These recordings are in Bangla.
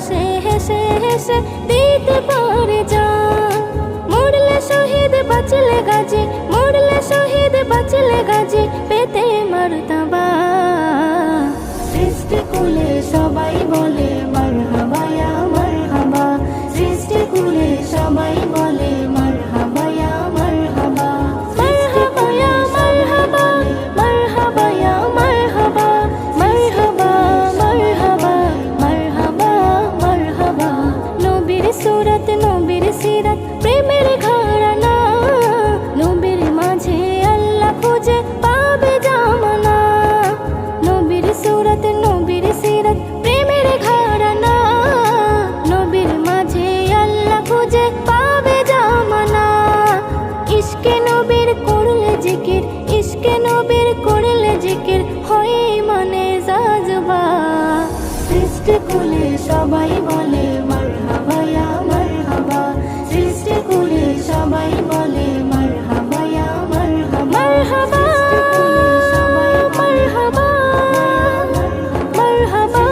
হাসে হেসে হেসে দিতে পারে জান। মরলে শহীদ বাঁচলে গাজী, মরলে শহীদ বাঁচলে গাজী, পেতে মারতাবা। সৃষ্টিকুলে সবাই বলে মারহাবা ইয়া মারহাবা, সৃষ্টিকুলে সবাই বলে মারহাবা ইয়া মারহাবা। মারহাবা ইয়া মারহাবা, মারহাবা ইয়া মারহাবা, মারহাবা মারহাবা মারহাবা মারহাবা। নবীর সুরত নবীর সিরাত প্রেমের ঘরানা, নবীর মাঝে আল্লাহ খুঁজে পাবে জামানা। নবীর সুরত নবীর সিরাত প্রেমের ঘরানা, নবীর মাঝে আল্লাহ খুঁজে পাবে জামানা। ইশকে নবীর করলে জিকির, ইশকে নবীর করলে জিকির, হয় মনে জাজবা। সৃষ্টিকুলে সবাই বলে মারহাবা ইয়া মারহাবা, সৃষ্টিকুলে সবাই বলে মারহাবা ইয়া মারহাবা। মারহাবা মারহাবা মারহাবা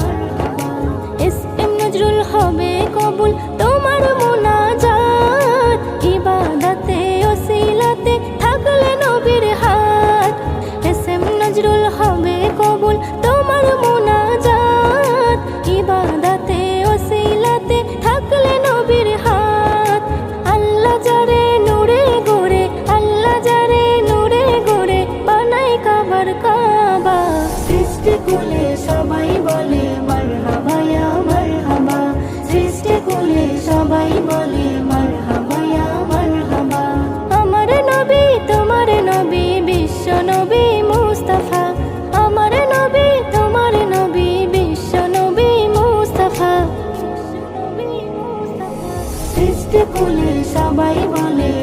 মারহাবা। এসএম নজরুল হবে কবুল তোমার মুনাজাত, ইবাদতে ওসিলাতে থাকলে নবীর হাত। এসএম নজরুল হবে কবুল তোমার মুনাজাত, ইবাদতে ওসিলাতে থাকলে নবীর হাত। আল্লাহ যারে নূরে গড়ে, আল্লাহ যারে নূরে গড়ে, বানাই কাবার কাবা। সৃষ্টিকুলে সবাই বলে মারহাবা ইয়া মারহাবা, সৃষ্টিকুলে সবাই বলে মারহাবা ইয়া মারহাবা। আমার নবী তোমার নবী বিশ্ব নবী মুস্তাফা, আমার নবী তোমার নবী বিশ্ব নবী মুস্তাফা। সৃষ্টিকুলে সবাই বলে